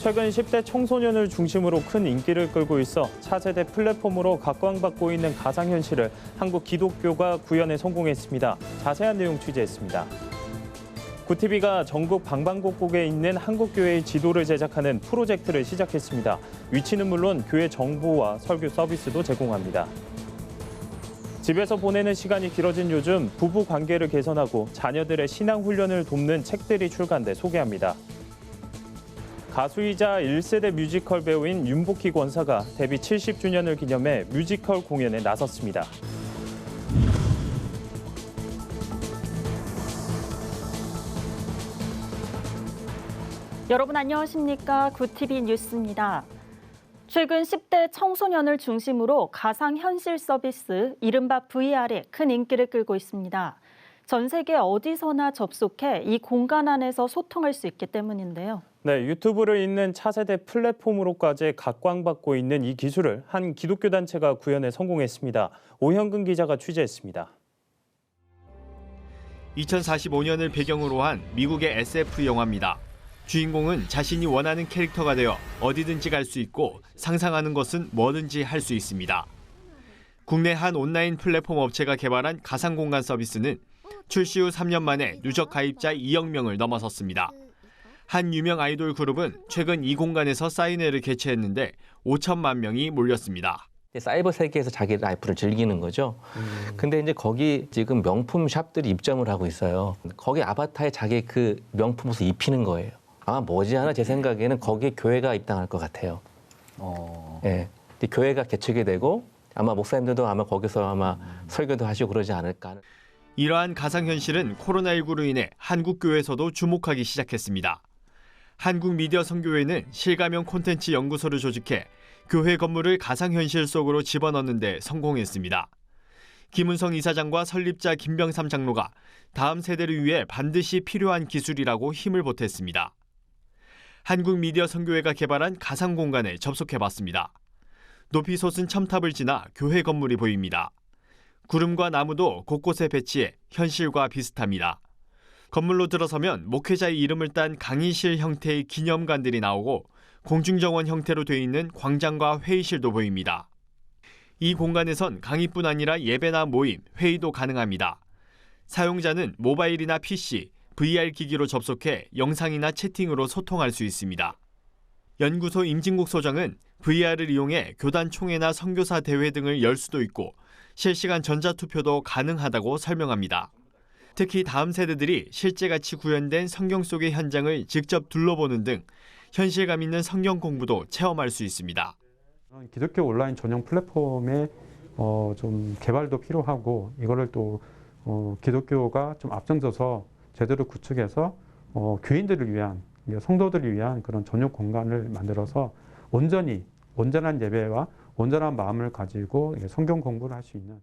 최근 10대 청소년을 중심으로 큰 인기를 끌고 있어 차세대 플랫폼으로 각광받고 있는 가상현실을 한국 기독교가 구현에 성공했습니다. 자세한 내용 취재했습니다. 구티비가 전국 방방곡곡에 있는 한국교회의 지도를 제작하는 프로젝트를 시작했습니다. 위치는 물론 교회 정보와 설교 서비스도 제공합니다. 집에서 보내는 시간이 길어진 요즘 부부 관계를 개선하고 자녀들의 신앙 훈련을 돕는 책들이 출간돼 소개합니다. 가수이자 1세대 뮤지컬 배우인 윤복희 권사가 데뷔 70주년을 기념해 뮤지컬 공연에 나섰습니다. 여러분 안녕하십니까? 구티비 뉴스입니다. 최근 10대 청소년을 중심으로 가상현실 서비스 이른바 VR이 큰 인기를 끌고 있습니다. 전 세계 어디서나 접속해 이 공간 안에서 소통할 수 있기 때문인데요. 네, 유튜브를 잇는 차세대 플랫폼으로까지 각광받고 있는 이 기술을 한 기독교 단체가 구현에 성공했습니다. 오현근 기자가 취재했습니다. 2045년을 배경으로 한 미국의 SF 영화입니다. 주인공은 자신이 원하는 캐릭터가 되어 어디든지 갈 수 있고 상상하는 것은 뭐든지 할 수 있습니다. 국내 한 온라인 플랫폼 업체가 개발한 가상공간 서비스는 출시 후 3년 만에 누적 가입자 2억 명을 넘어섰습니다. 한 유명 아이돌 그룹은 최근 이 공간에서 사인회를 개최했는데 5천만 명이 몰렸습니다. 사이버 세계에서 자기 라이프를 즐기는 거죠. 근데 이제 거기 지금 명품 샵들이 입점을 하고 있어요. 거기 아바타에 자기 그 명품 옷을 입히는 거예요. 아마 머지않아 제 생각에는 거기에 교회가 입당할 것 같아요. 예. 교회가 개척이 되고 아마 목사님들도 아마 거기서 아마 설교도 하시고 그러지 않을까. 이러한 가상현실은 코로나19로 인해 한국교회에서도 주목하기 시작했습니다. 한국미디어선교회는 실감형 콘텐츠 연구소를 조직해 교회 건물을 가상현실 속으로 집어넣는 데 성공했습니다. 김은성 이사장과 설립자 김병삼 장로가 다음 세대를 위해 반드시 필요한 기술이라고 힘을 보탰습니다. 한국미디어선교회가 개발한 가상공간에 접속해봤습니다. 높이 솟은 첨탑을 지나 교회 건물이 보입니다. 구름과 나무도 곳곳에 배치해 현실과 비슷합니다. 건물로 들어서면 목회자의 이름을 딴 강의실 형태의 기념관들이 나오고 공중정원 형태로 돼 있는 광장과 회의실도 보입니다. 이 공간에선 강의뿐 아니라 예배나 모임, 회의도 가능합니다. 사용자는 모바일이나 PC, VR 기기로 접속해 영상이나 채팅으로 소통할 수 있습니다. 연구소 임진국 소장은 VR을 이용해 교단 총회나 선교사 대회 등을 열 수도 있고 실시간 전자투표도 가능하다고 설명합니다. 특히 다음 세대들이 실제같이 구현된 성경 속의 현장을 직접 둘러보는 등 현실감 있는 성경 공부도 체험할 수 있습니다. 기독교 온라인 전용 플랫폼의 좀 개발도 필요하고 이거를 또 기독교가 좀 앞장서서 제대로 구축해서 교인들을 위한 성도들을 위한 그런 전용 공간을 만들어서 온전한 예배와 온전한 마음을 가지고 성경 공부를 할 수 있는.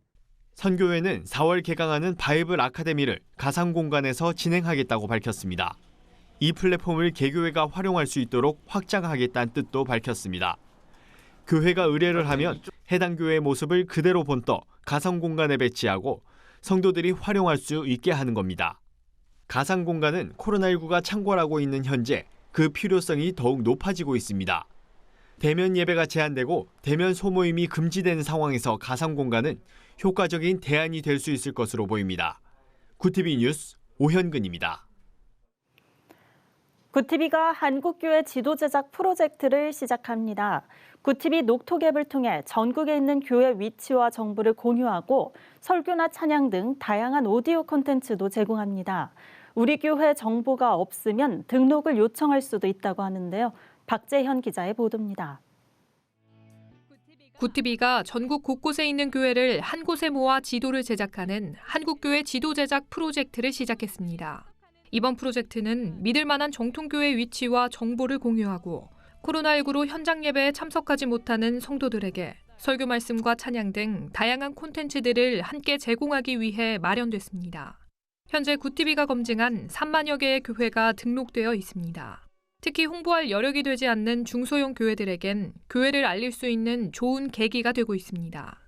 선교회는 4월 개강하는 바이블 아카데미를 가상 공간에서 진행하겠다고 밝혔습니다. 이 플랫폼을 개교회가 활용할 수 있도록 확장하겠다는 뜻도 밝혔습니다. 교회가 의뢰를 하면 해당 교회의 모습을 그대로 본떠 가상 공간에 배치하고 성도들이 활용할 수 있게 하는 겁니다. 가상 공간은 코로나19가 창궐하고 있는 현재 그 필요성이 더욱 높아지고 있습니다. 대면 예배가 제한되고 대면 소모임이 금지되는 상황에서 가상 공간은 효과적인 대안이 될 수 있을 것으로 보입니다. 구티비 뉴스 오현근입니다. 구티비가 한국교회 지도 제작 프로젝트를 시작합니다. 구티비 녹톡앱을 통해 전국에 있는 교회 위치와 정보를 공유하고 설교나 찬양 등 다양한 오디오 콘텐츠도 제공합니다. 우리 교회 정보가 없으면 등록을 요청할 수도 있다고 하는데요. 박재현 기자의 보도입니다. 구티비가 전국 곳곳에 있는 교회를 한 곳에 모아 지도를 제작하는 한국교회 지도 제작 프로젝트를 시작했습니다. 이번 프로젝트는 믿을 만한 정통교회 위치와 정보를 공유하고 코로나19로 현장 예배에 참석하지 못하는 성도들에게 설교 말씀과 찬양 등 다양한 콘텐츠들을 함께 제공하기 위해 마련됐습니다. 현재 구티비가 검증한 3만여 개의 교회가 등록되어 있습니다. 특히 홍보할 여력이 되지 않는 중소형 교회들에겐 교회를 알릴 수 있는 좋은 계기가 되고 있습니다.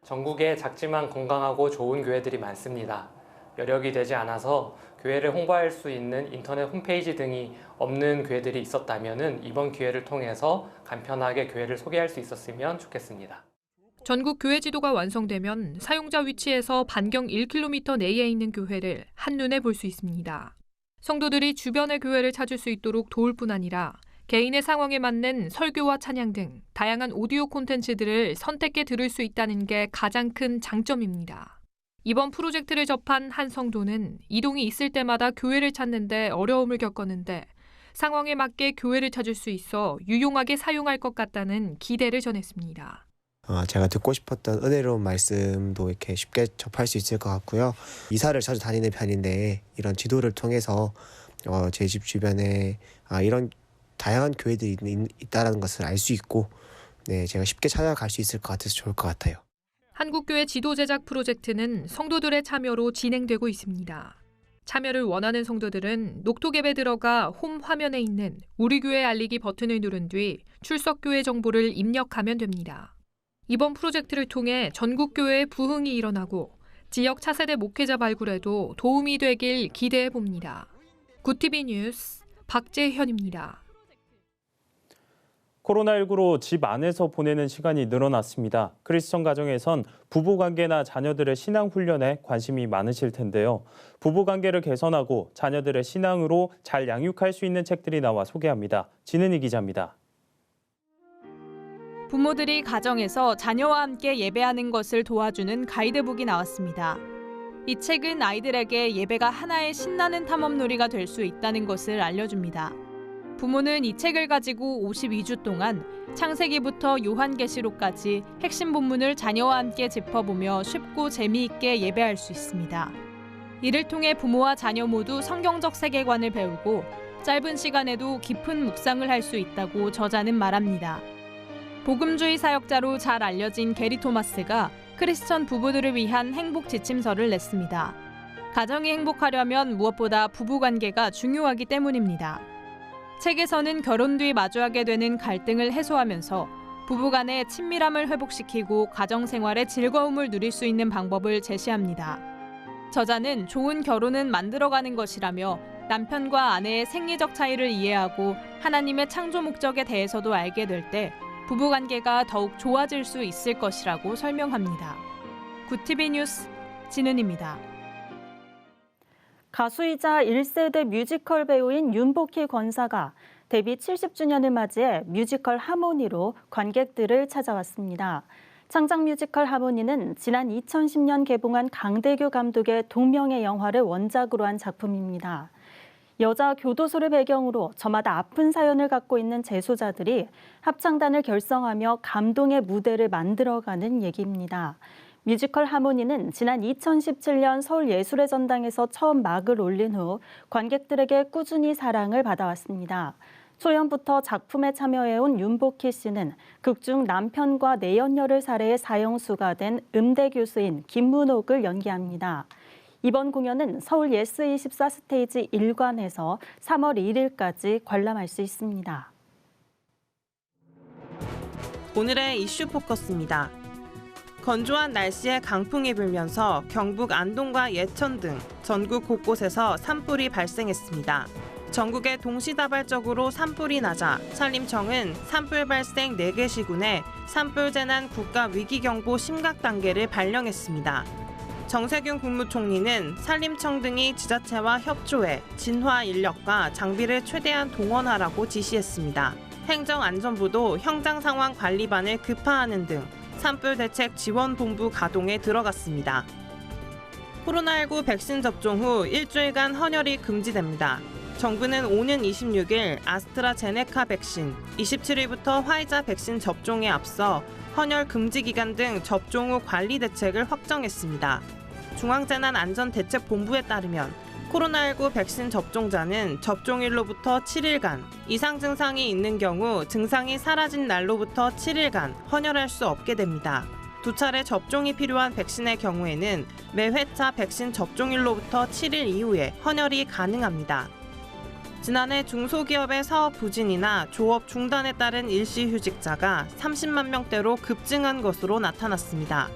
전국에 작지만 건강하고 좋은 교회들이 많습니다. 여력이 되지 않아서 교회를 홍보할 수 있는 인터넷 홈페이지 등이 없는 교회들이 있었다면 이번 기회를 통해서 간편하게 교회를 소개할 수 있었으면 좋겠습니다. 전국 교회 지도가 완성되면 사용자 위치에서 반경 1km 내에 있는 교회를 한눈에 볼 수 있습니다. 성도들이 주변의 교회를 찾을 수 있도록 도울 뿐 아니라 개인의 상황에 맞는 설교와 찬양 등 다양한 오디오 콘텐츠들을 선택해 들을 수 있다는 게 가장 큰 장점입니다. 이번 프로젝트를 접한 한 성도는 이동이 있을 때마다 교회를 찾는데 어려움을 겪었는데 상황에 맞게 교회를 찾을 수 있어 유용하게 사용할 것 같다는 기대를 전했습니다. 제가 듣고 싶었던 은혜로운 말씀도 이렇게 쉽게 접할 수 있을 것 같고요. 이사를 자주 다니는 편인데 이런 지도를 통해서 제 집 주변에 이런 다양한 교회들이 있다는 것을 알 수 있고 제가 쉽게 찾아갈 수 있을 것 같아서 좋을 것 같아요. 한국교회 지도 제작 프로젝트는 성도들의 참여로 진행되고 있습니다. 참여를 원하는 성도들은 녹톡앱에 들어가 홈 화면에 있는 우리 교회 알리기 버튼을 누른 뒤 출석교회 정보를 입력하면 됩니다. 이번 프로젝트를 통해 전국 교회의 부흥이 일어나고 지역 차세대 목회자 발굴에도 도움이 되길 기대해 봅니다. 굿TV 뉴스 박재현입니다. 코로나19로 집 안에서 보내는 시간이 늘어났습니다. 크리스천 가정에선 부부관계나 자녀들의 신앙 훈련에 관심이 많으실 텐데요. 부부관계를 개선하고 자녀들의 신앙으로 잘 양육할 수 있는 책들이 나와 소개합니다. 진은희 기자입니다. 부모들이 가정에서 자녀와 함께 예배하는 것을 도와주는 가이드북이 나왔습니다. 이 책은 아이들에게 예배가 하나의 신나는 탐험놀이가 될 수 있다는 것을 알려줍니다. 부모는 이 책을 가지고 52주 동안 창세기부터 요한계시록까지 핵심 본문을 자녀와 함께 짚어보며 쉽고 재미있게 예배할 수 있습니다. 이를 통해 부모와 자녀 모두 성경적 세계관을 배우고 짧은 시간에도 깊은 묵상을 할 수 있다고 저자는 말합니다. 복음주의 사역자로 잘 알려진 게리 토마스가 크리스천 부부들을 위한 행복 지침서를 냈습니다. 가정이 행복하려면 무엇보다 부부관계가 중요하기 때문입니다. 책에서는 결혼 뒤 마주하게 되는 갈등을 해소하면서 부부간의 친밀함을 회복시키고 가정생활의 즐거움을 누릴 수 있는 방법을 제시합니다. 저자는 좋은 결혼은 만들어가는 것이라며 남편과 아내의 생리적 차이를 이해하고 하나님의 창조 목적에 대해서도 알게 될 때 부부관계가 더욱 좋아질 수 있을 것이라고 설명합니다. 굿TV 뉴스 진은입니다. 가수이자 1세대 뮤지컬 배우인 윤복희 권사가 데뷔 70주년을 맞이해 뮤지컬 하모니로 관객들을 찾아왔습니다. 창작 뮤지컬 하모니는 지난 2010년 개봉한 강대규 감독의 동명의 영화를 원작으로 한 작품입니다. 여자 교도소를 배경으로 저마다 아픈 사연을 갖고 있는 재소자들이 합창단을 결성하며 감동의 무대를 만들어가는 얘기입니다. 뮤지컬 하모니는 지난 2017년 서울예술의 전당에서 처음 막을 올린 후 관객들에게 꾸준히 사랑을 받아왔습니다. 초연부터 작품에 참여해온 윤복희 씨는 극중 남편과 내연녀를 살해해 사형수가 된 음대 교수인 김문옥을 연기합니다. 이번 공연은 서울 예스24 스테이지 1관에서 3월 1일까지 관람할 수 있습니다. 오늘의 이슈 포커스입니다. 건조한 날씨에 강풍이 불면서 경북 안동과 예천 등 전국 곳곳에서 산불이 발생했습니다. 전국에 동시다발적으로 산불이 나자 산림청은 산불 발생 4개 시군에 산불 재난 국가 위기경보 심각 단계를 발령했습니다. 정세균 국무총리는 산림청 등이 지자체와 협조해 진화 인력과 장비를 최대한 동원하라고 지시했습니다. 행정안전부도 현장상황관리반을 급파하는 등 산불 대책 지원본부 가동에 들어갔습니다. 코로나19 백신 접종 후 일주일간 헌혈이 금지됩니다. 정부는 오는 26일 아스트라제네카 백신, 27일부터 화이자 백신 접종에 앞서 헌혈 금지 기간 등 접종 후 관리 대책을 확정했습니다. 중앙재난안전대책본부에 따르면 코로나19 백신 접종자는 접종일로부터 7일간, 이상 증상이 있는 경우 증상이 사라진 날로부터 7일간 헌혈할 수 없게 됩니다. 2차례 접종이 필요한 백신의 경우에는 매 회차 백신 접종일로부터 7일 이후에 헌혈이 가능합니다. 지난해 중소기업의 사업 부진이나 조업 중단에 따른 일시휴직자가 30만 명대로 급증한 것으로 나타났습니다.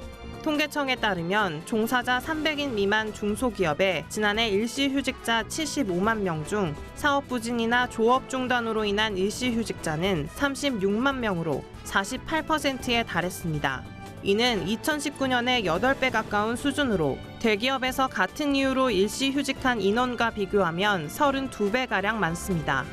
통계청에 따르면 종사자 300인 미만 중소기업에 지난해 일시휴직자 75만 명 중 사업 부진이나 조업 중단으로 인한 일시휴직자는 36만 명으로 48%에 달했습니다. 이는 2019년에 8배 가까운 수준으로 대기업에서 같은 이유로 일시휴직한 인원과 비교하면 32배가량 많습니다.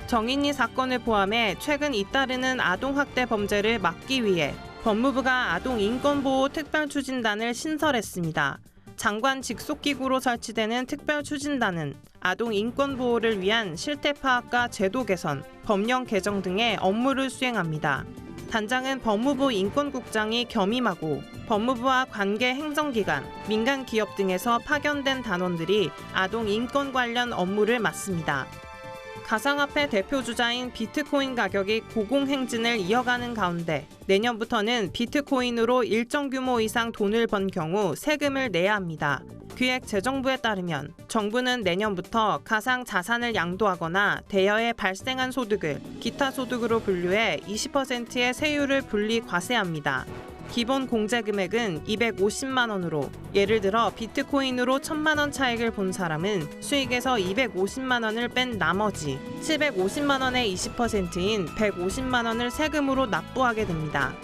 정인이 사건을 포함해 최근 잇따르는 아동학대 범죄를 막기 위해 법무부가 아동인권보호 특별추진단을 신설했습니다. 장관 직속기구로 설치되는 특별추진단은 아동인권보호를 위한 실태 파악과 제도 개선, 법령 개정 등의 업무를 수행합니다. 단장은 법무부 인권국장이 겸임하고 법무부와 관계 행정기관, 민간 기업 등에서 파견된 단원들이 아동인권 관련 업무를 맡습니다. 가상화폐 대표 주자인 비트코인 가격이 고공행진을 이어가는 가운데 내년부터는 비트코인으로 일정 규모 이상 돈을 번 경우 세금을 내야 합니다. 기획재정부에 따르면 정부는 내년부터 가상 자산을 양도하거나 대여에 발생한 소득을 기타 소득으로 분류해 20%의 세율을 분리 과세합니다. 기본 공제 금액은 250만 원으로 예를 들어 비트코인으로 1,000만 원 차익을 본 사람은 수익에서 250만 원을 뺀 나머지 750만 원의 20%인 150만 원을 세금으로 납부하게 됩니다.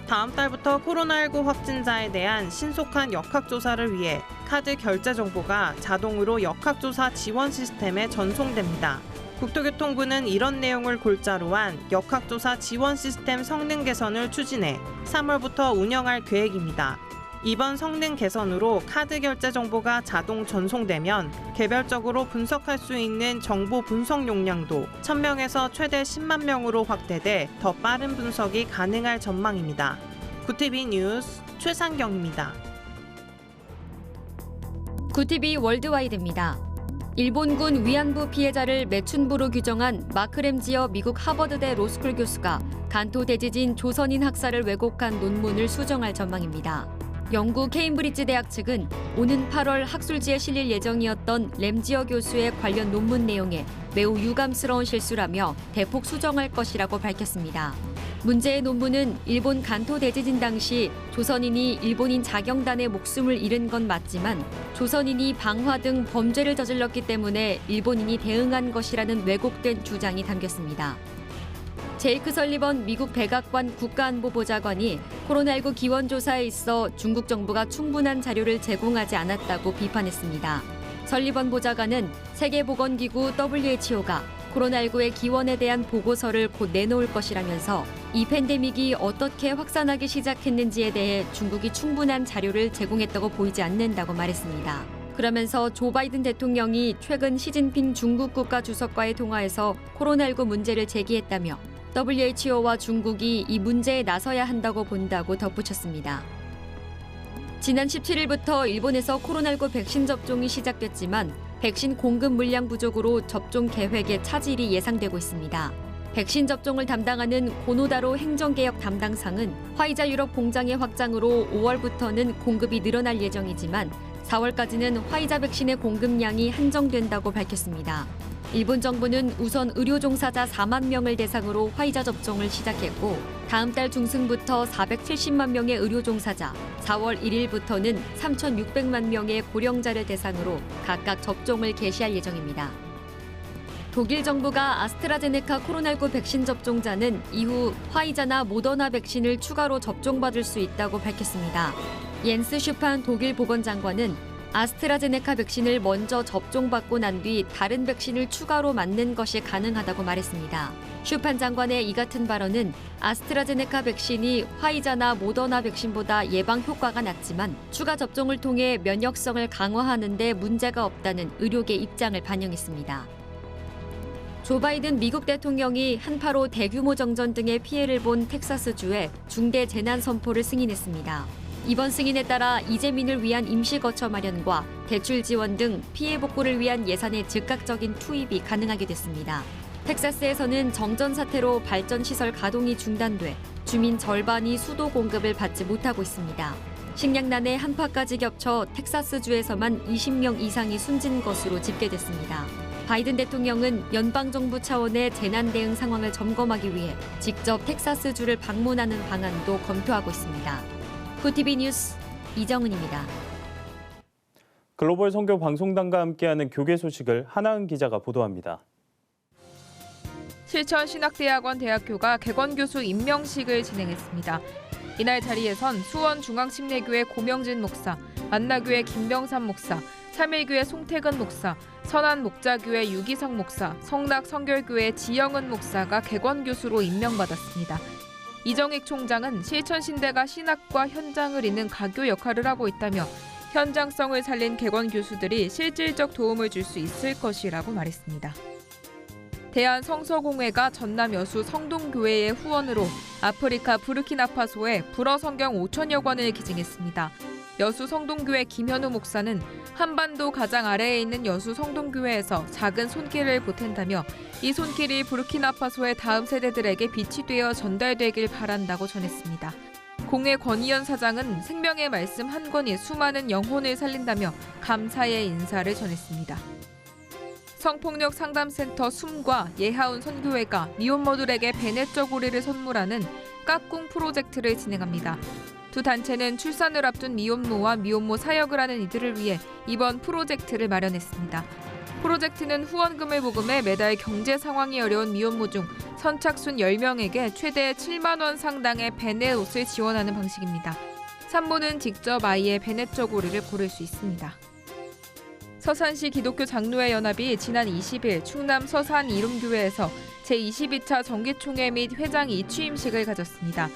다음 달부터 코로나19 확진자에 대한 신속한 역학조사를 위해 카드 결제 정보가 자동으로 역학조사 지원 시스템에 전송됩니다. 국토교통부는 이런 내용을 골자로 한 역학조사 지원 시스템 성능 개선을 추진해 3월부터 운영할 계획입니다. 이번 성능 개선으로 카드 결제 정보가 자동 전송되면 개별적으로 분석할 수 있는 정보 분석 용량도 1,000명에서 최대 10만 명으로 확대돼 더 빠른 분석이 가능할 전망입니다. 구티비 뉴스 최상경입니다. 구티비 월드와이드입니다. 일본군 위안부 피해자를 매춘부로 규정한 마크 램지어 미국 하버드대 로스쿨 교수가 간토 대지진 조선인 학살을 왜곡한 논문을 수정할 전망입니다. 영국 케임브리지 대학 측은 오는 8월 학술지에 실릴 예정이었던 램지어 교수의 관련 논문 내용에 매우 유감스러운 실수라며 대폭 수정할 것이라고 밝혔습니다. 문제의 논문은 일본 간토 대지진 당시 조선인이 일본인 자경단의 목숨을 잃은 건 맞지만 조선인이 방화 등 범죄를 저질렀기 때문에 일본인이 대응한 것이라는 왜곡된 주장이 담겼습니다. 제이크 설리번 미국 백악관 국가안보보좌관이 코로나19 기원조사에 있어 중국 정부가 충분한 자료를 제공하지 않았다고 비판했습니다. 설리번 보좌관은 세계보건기구 WHO가 코로나19의 기원에 대한 보고서를 곧 내놓을 것이라면서 이 팬데믹이 어떻게 확산하기 시작했는지에 대해 중국이 충분한 자료를 제공했다고 보이지 않는다고 말했습니다. 그러면서 조 바이든 대통령이 최근 시진핑 중국 국가주석과의 통화에서 코로나19 문제를 제기했다며 WHO와 중국이 이 문제에 나서야 한다고 본다고 덧붙였습니다. 지난 17일부터 일본에서 코로나19 백신 접종이 시작됐지만 백신 공급 물량 부족으로 접종 계획에 차질이 예상되고 있습니다. 백신 접종을 담당하는 고노다로 행정개혁 담당상은 화이자 유럽 공장의 확장으로 5월부터는 공급이 늘어날 예정이지만 4월까지는 화이자 백신의 공급량이 한정된다고 밝혔습니다. 일본 정부는 우선 의료 종사자 4만 명을 대상으로 화이자 접종을 시작했고 다음 달 중순부터 470만 명의 의료 종사자, 4월 1일부터는 3,600만 명의 고령자를 대상으로 각각 접종을 개시할 예정입니다. 독일 정부가 아스트라제네카 코로나19 백신 접종자는 이후 화이자나 모더나 백신을 추가로 접종받을 수 있다고 밝혔습니다. 옌스 슈판 독일 보건장관은 아스트라제네카 백신을 먼저 접종받고 난 뒤 다른 백신을 추가로 맞는 것이 가능하다고 말했습니다. 슈판 장관의 이 같은 발언은 아스트라제네카 백신이 화이자나 모더나 백신보다 예방 효과가 낮지만 추가 접종을 통해 면역성을 강화하는 데 문제가 없다는 의료계 입장을 반영했습니다. 조 바이든 미국 대통령이 한파로 대규모 정전 등의 피해를 본 텍사스주에 중대 재난 선포를 승인했습니다. 이번 승인에 따라 이재민을 위한 임시 거처 마련과 대출 지원 등 피해 복구를 위한 예산의 즉각적인 투입이 가능하게 됐습니다. 텍사스에서는 정전 사태로 발전 시설 가동이 중단돼 주민 절반이 수도 공급을 받지 못하고 있습니다. 식량난에 한파까지 겹쳐 텍사스주에서만 20명 이상이 숨진 것으로 집계됐습니다. 바이든 대통령은 연방정부 차원의 재난 대응 상황을 점검하기 위해 직접 텍사스주를 방문하는 방안도 검토하고 있습니다. 구TV 뉴스 이정은입니다. 글로벌 선교 방송단과 함께하는 교계 소식을 하나은 기자가 보도합니다. 실천신학대학원 대학교가 객원교수 임명식을 진행했습니다. 이날 자리에선 수원중앙침례교회 고명진 목사, 만나교회 김병삼 목사, 참일교회 송태근 목사, 선한목자교회 유기성 목사, 성낙성결교회 지영은 목사가 객원교수로 임명받았습니다. 이정익 총장은 실천신대가 신학과 현장을 잇는 가교 역할을 하고 있다며 현장성을 살린 객원교수들이 실질적 도움을 줄 수 있을 것이라고 말했습니다. 대한성서공회가 전남 여수 성동교회의 후원으로 아프리카 부르키나파소에 불어 성경 5천여 권을 기증했습니다. 여수 성동교회 김현우 목사는 한반도 가장 아래에 있는 여수 성동교회에서 작은 손길을 보탠다며 이 손길이 부르키나파소의 다음 세대들에게 빛이 되어 전달되길 바란다고 전했습니다. 공회 권희연 사장은 생명의 말씀 한 권이 수많은 영혼을 살린다며 감사의 인사를 전했습니다. 성폭력 상담센터 숨과 예하운 선교회가 미혼모들에게 베넷 저고리를 선물하는 까꿍 프로젝트를 진행합니다. 두 단체는 출산을 앞둔 미혼모와 미혼모 사역을 하는 이들을 위해 이번 프로젝트를 마련했습니다. 프로젝트는 후원금을 모금해 매달 경제 상황이 어려운 미혼모 중 선착순 10명에게 최대 7만 원 상당의 베넷 옷을 지원하는 방식입니다. 산모는 직접 아이의 베넷 저고리를 고를 수 있습니다. 서산시 기독교 장로회 연합이 지난 20일 충남 서산 이룸교회에서 제22차 정기총회 및 회장 이취임식을 가졌습니다.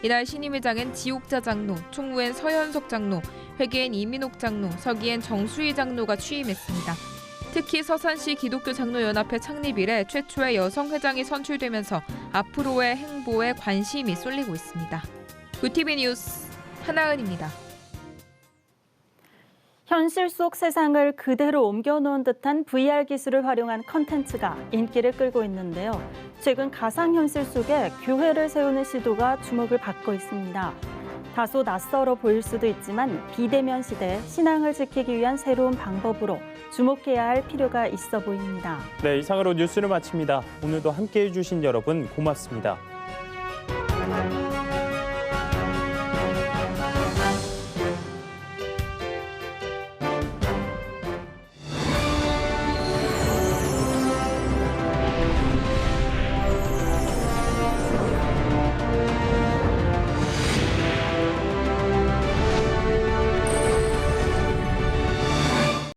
이날 신임회장엔 지옥자 장로, 총무엔 서현석 장로, 회계엔 이민옥 장로, 서기엔 정수희 장로가 취임했습니다. 특히 서산시 기독교 장로연합회 창립 이래 최초의 여성 회장이 선출되면서 앞으로의 행보에 관심이 쏠리고 있습니다. 구TV 뉴스 하나은입니다. 현실 속 세상을 그대로 옮겨놓은 듯한 VR 기술을 활용한 컨텐츠가 인기를 끌고 있는데요. 최근 가상현실 속에 교회를 세우는 시도가 주목을 받고 있습니다. 다소 낯설어 보일 수도 있지만 비대면 시대에 신앙을 지키기 위한 새로운 방법으로 주목해야 할 필요가 있어 보입니다. 네, 이상으로 뉴스를 마칩니다. 오늘도 함께해 주신 여러분 고맙습니다.